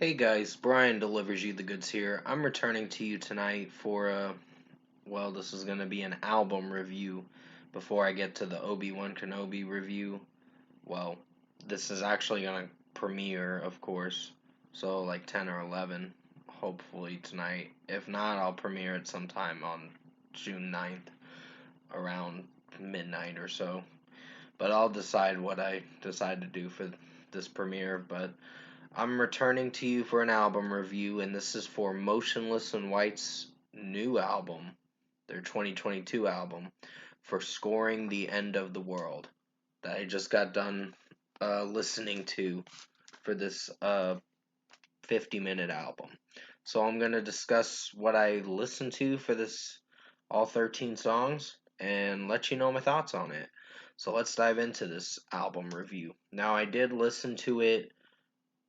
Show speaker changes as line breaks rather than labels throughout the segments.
Hey guys, Brian delivers you the goods here. I'm returning to you tonight for this is going to be an album review before I get to the Obi-Wan Kenobi review. Well, this is actually going to premiere, of course, so like 10 or 11, hopefully tonight. If not, I'll premiere it sometime on June 9th, around midnight or so. But I'll decide what I decide to do for this premiere, but I'm returning to you for an album review, and this is for Motionless and White's new album, their 2022 album, for Scoring the End of the World, that I just got done listening to for this 50-minute album. So I'm going to discuss what I listened to for this, all 13 songs, and let you know my thoughts on it. So let's dive into this album review. Now, I did listen to it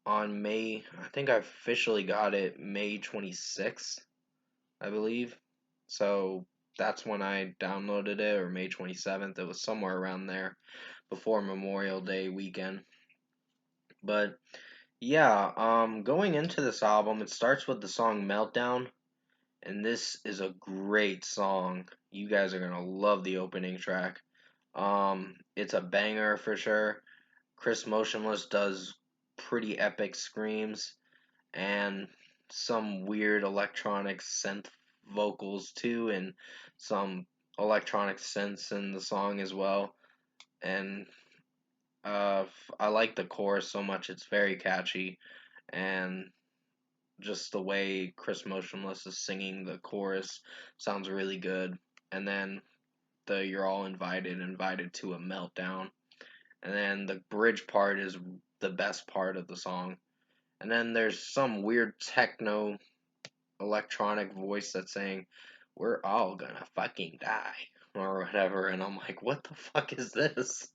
on I think I officially got it May 26th, I believe. So that's when I downloaded it, or May 27th. It was somewhere around there before Memorial Day weekend. But yeah, going into this album, it starts with the song Meltdown, and this is a great song. You guys are gonna love the opening track. It's a banger for sure. Chris Motionless does pretty epic screams and some weird electronic synth vocals too, and some electronic synths in the song as well. And I like the chorus so much; it's very catchy, and just the way Chris Motionless is singing the chorus sounds really good. And then the "You're all invited to a meltdown," and then the bridge part is the best part of the song. And then there's some weird techno electronic voice that's saying, "We're all gonna fucking die," or whatever. And I'm like, what the fuck is this?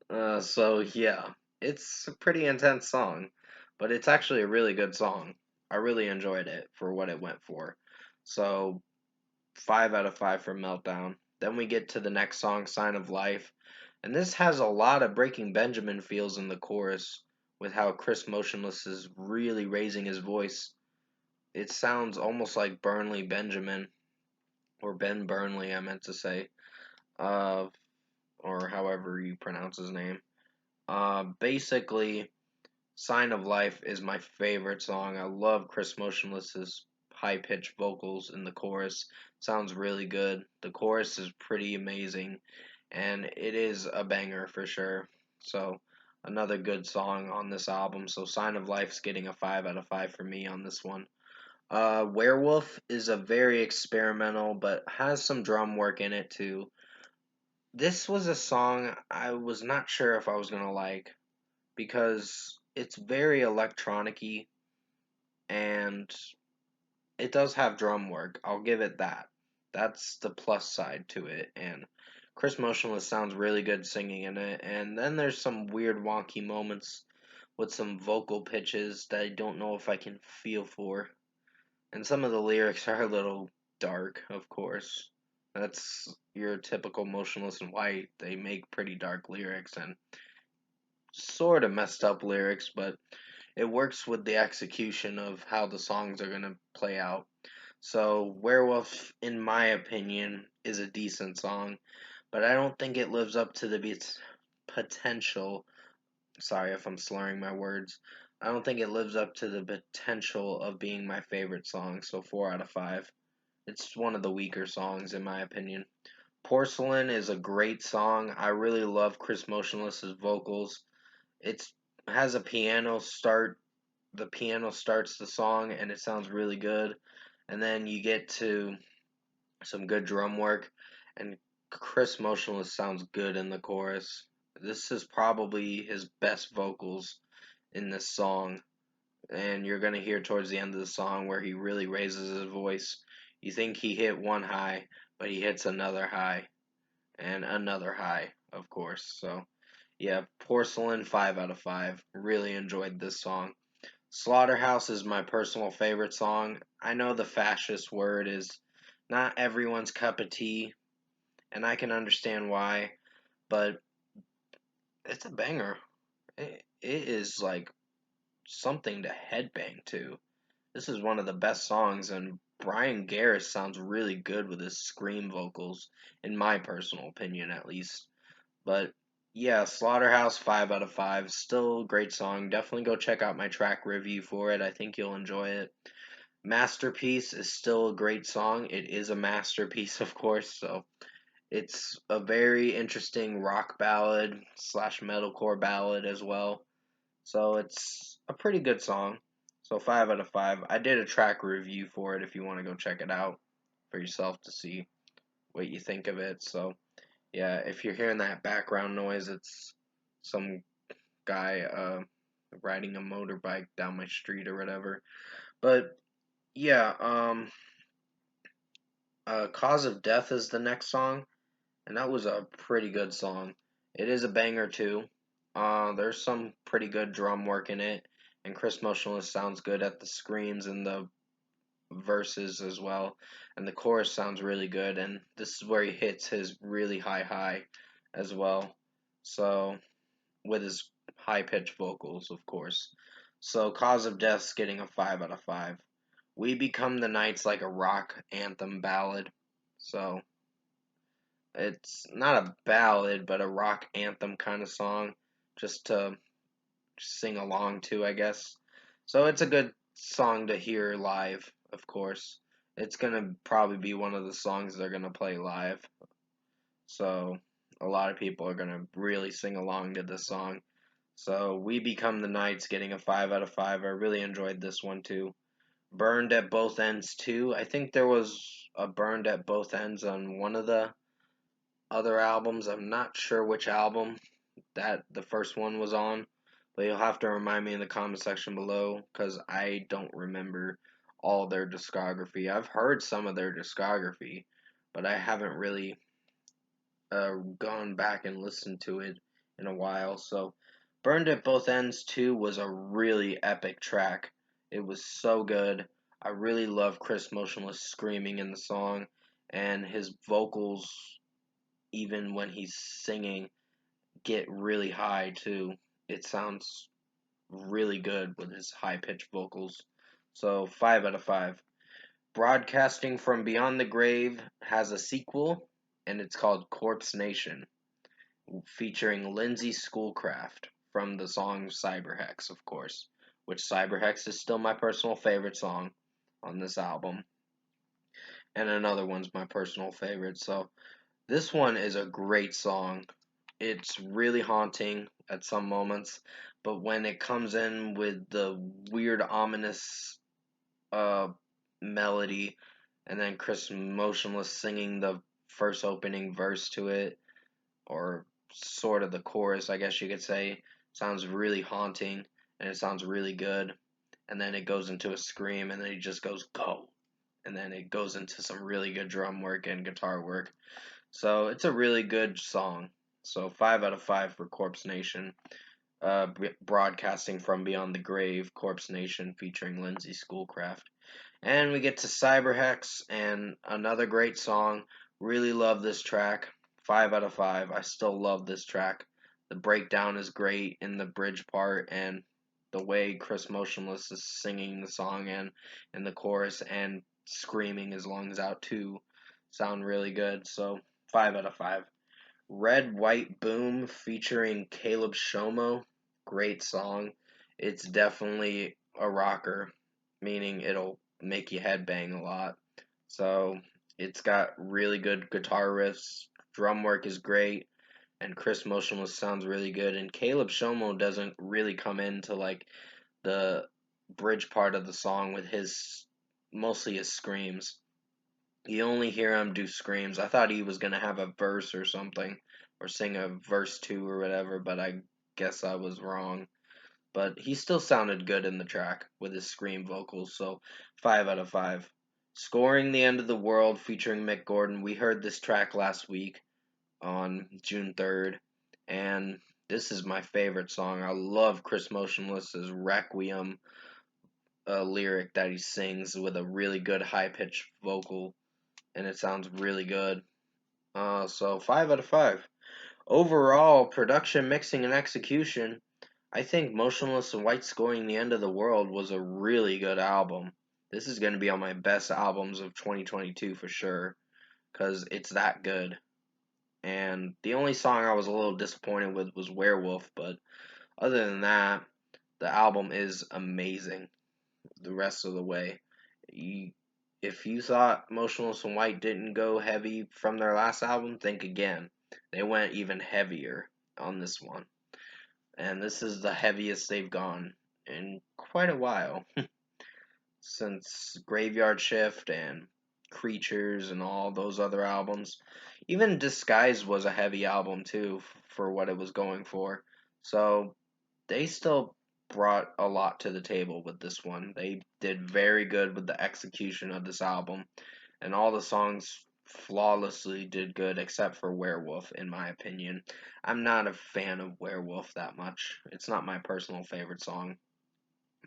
So yeah, it's a pretty intense song, but it's actually a really good song. I really enjoyed it for what it went for. So 5 out of 5 for Meltdown. Then we get to the next song, Sign of Life. And this has a lot of Breaking Benjamin feels in the chorus, with how Chris Motionless is really raising his voice. It sounds almost like Burnley Benjamin, or Ben Burnley, I meant to say, uh, or however you pronounce his name. Basically, Sign of Life is my favorite song. I love Chris Motionless's high pitched vocals in the chorus. Sounds really good. The chorus is pretty amazing, and it is a banger for sure. So, another good song on this album. So, Sign of Life's getting a 5 out of 5 for me on this one. Werewolf is a very experimental, but has some drum work in it too. This was a song I was not sure if I was gonna like, because it's very electronic-y, and it does have drum work. I'll give it that. That's the plus side to it. And Chris Motionless sounds really good singing in it. And then there's some weird wonky moments with some vocal pitches that I don't know if I can feel for. And some of the lyrics are a little dark, of course. That's your typical Motionless and White. They make pretty dark lyrics and sort of messed up lyrics, but it works with the execution of how the songs are going to play out. So, Werewolf, in my opinion, is a decent song, but I don't think it lives up to the potential. Sorry if I'm slurring my words. I don't think it lives up to the potential of being my favorite song, so 4 out of 5. It's one of the weaker songs, in my opinion. Porcelain is a great song. I really love Chris Motionless's vocals. It has a piano start. The piano starts the song, and it sounds really good. And then you get to some good drum work, and Chris Motionless sounds good in the chorus. This is probably his best vocals in this song, and you're going to hear towards the end of the song where he really raises his voice. You think he hit one high, but he hits another high, and another high, of course. So, yeah, Porcelain, 5 out of 5. Really enjoyed this song. Slaughterhouse is my personal favorite song. I know the fascist word is not everyone's cup of tea, and I can understand why, but it's a banger. It is like something to headbang to. This is one of the best songs, and Brian Garris sounds really good with his scream vocals, in my personal opinion at least. But yeah, Slaughterhouse 5 out of 5. Still a great song. Definitely go check out my track review for it. I think you'll enjoy it. Masterpiece is still a great song. It is a masterpiece, of course, so it's a very interesting rock ballad slash metalcore ballad as well. So it's a pretty good song. So 5 out of 5. I did a track review for it if you want to go check it out for yourself to see what you think of it. So yeah, if you're hearing that background noise, it's some guy riding a motorbike down my street or whatever. But yeah, Cause of Death is the next song, and that was a pretty good song. It is a banger too. There's some pretty good drum work in it, and Chris Motionless sounds good at the screams and the verses as well, and the chorus sounds really good, and this is where he hits his really high as well. So with his high pitched vocals, of course. So Cause of Death's getting a 5 out of 5. We Become the Night's like a rock anthem ballad. So it's not a ballad, but a rock anthem kind of song, just to sing along to, I guess. So it's a good song to hear live, of course. It's gonna probably be one of the songs they're gonna play live. So a lot of people are gonna really sing along to this song. So We Become the Night's getting a 5 out of 5. I really enjoyed this one too. Burned at Both Ends too. I think there was a Burned at Both Ends on one of the other albums. I'm not sure which album that the first one was on, but you'll have to remind me in the comment section below because I don't remember all their discography. I've heard some of their discography, but I haven't really gone back and listened to it in a while. So, Burned at Both Ends 2 was a really epic track. It was so good. I really love Chris Motionless screaming in the song, and his vocals, even when he's singing, get really high too. It sounds really good with his high pitched vocals. So 5 out of 5. Broadcasting from Beyond the Grave has a sequel, and it's called Corpse Nation, featuring Lindsay Schoolcraft from the song Cyberhex, of course, which Cyberhex is still my personal favorite song on this album. And another one's my personal favorite. So this one is a great song. It's really haunting at some moments, but when it comes in with the weird, ominous uh, melody, and then Chris Motionless singing the first opening verse to it, or sort of the chorus, I guess you could say, sounds really haunting, and it sounds really good. And then it goes into a scream, and then he just goes, go. And then it goes into some really good drum work and guitar work. So it's a really good song. So 5 out of 5 for Corpse Nation. Broadcasting from Beyond the Grave, Corpse Nation featuring Lindsay Schoolcraft. And we get to Cyberhex and another great song. Really love this track. 5 out of 5. I still love this track. The breakdown is great in the bridge part, and the way Chris Motionless is singing the song and in the chorus and screaming his lungs out too sound really good. So 5 out of 5. Red White Boom featuring Caleb Shomo. Great song. It's definitely a rocker, meaning it'll make you headbang a lot. So it's got really good guitar riffs. Drum work is great, and Chris Motionless sounds really good. And Caleb Shomo doesn't really come into like the bridge part of the song with his mostly his screams. You only hear him do screams. I thought he was gonna have a verse or something, or sing a verse two or whatever, but I guess I was wrong. But he still sounded good in the track with his scream vocals, so 5 out of 5. Scoring the End of the World featuring Mick Gordon. We heard this track last week on June 3rd, and this is my favorite song. I love Chris Motionless's Requiem lyric that he sings with a really good high pitched vocal, and it sounds really good. So 5 out of 5. Overall, production, mixing, and execution, I think Motionless and White Scoring the End of the World was a really good album. This is going to be on my best albums of 2022 for sure, because it's that good. And the only song I was a little disappointed with was Werewolf, but other than that, the album is amazing the rest of the way. You, if you thought Motionless and White didn't go heavy from their last album, think again. They went even heavier on this one. And this is the heaviest they've gone in quite a while since Graveyard Shift and Creatures and all those other albums. Even Disguise was a heavy album too for what it was going for. So they still brought a lot to the table with this one. They did very good with the execution of this album, and all the songs flawlessly did good except for Werewolf, in my opinion. I'm not a fan of Werewolf that much. It's not my personal favorite song.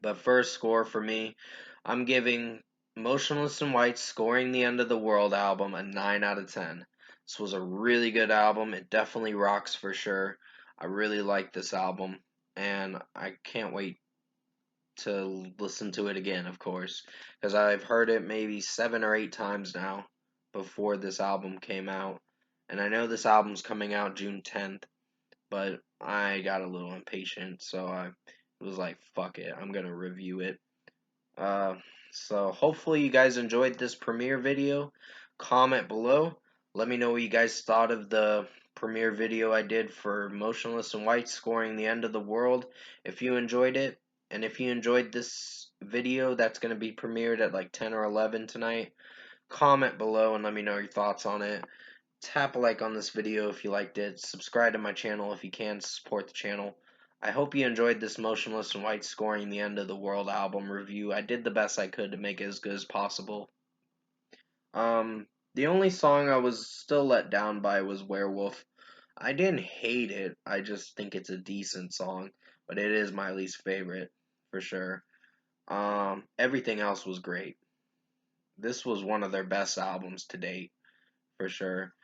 But first score for me, I'm giving Motionless in White Scoring the End of the World album a 9 out of 10. This was a really good album. It definitely rocks for sure. I really like this album, and I can't wait to listen to it again, of course, because I've heard it maybe 7 or 8 times now before this album came out. And I know this album's coming out June 10th, but I got a little impatient, so I was like, fuck it, I'm gonna review it. Uh, so hopefully you guys enjoyed this premiere video. Comment below. Let me know what you guys thought of the premiere video I did for Motionless and White Scoring the End of the World. If you enjoyed it, and if you enjoyed this video that's going to be premiered at like 10 or 11 tonight, comment below and let me know your thoughts on it. Tap a like on this video if you liked it. Subscribe to my channel if you can to support the channel. I hope you enjoyed this Motionless and White Scoring the End of the World album review. I did the best I could to make it as good as possible. The only song I was still let down by was Werewolf. I didn't hate it. I just think it's a decent song, but it is my least favorite for sure. Everything else was great. This was one of their best albums to date for sure.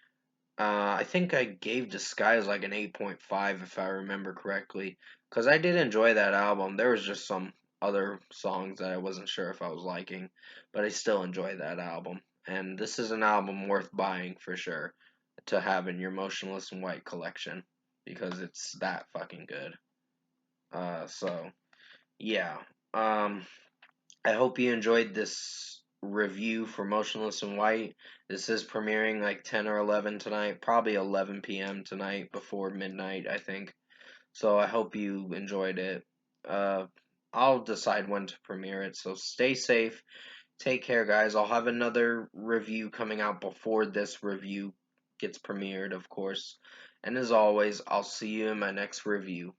I think I gave Disguise like an 8.5 if I remember correctly, because I did enjoy that album. There was just some other songs that I wasn't sure if I was liking, but I still enjoyed that album. And this is an album worth buying for sure to have in your Motionless and White collection because it's that fucking good. So yeah. Um, I hope you enjoyed this review for Motionless in White. This is premiering like 10 or 11 tonight, probably 11 p.m. tonight before midnight, I think. So I hope you enjoyed it. Uh, I'll decide when to premiere it, so stay safe. Take care, guys. I'll have another review coming out before this review gets premiered, of course. And as always, I'll see you in my next review.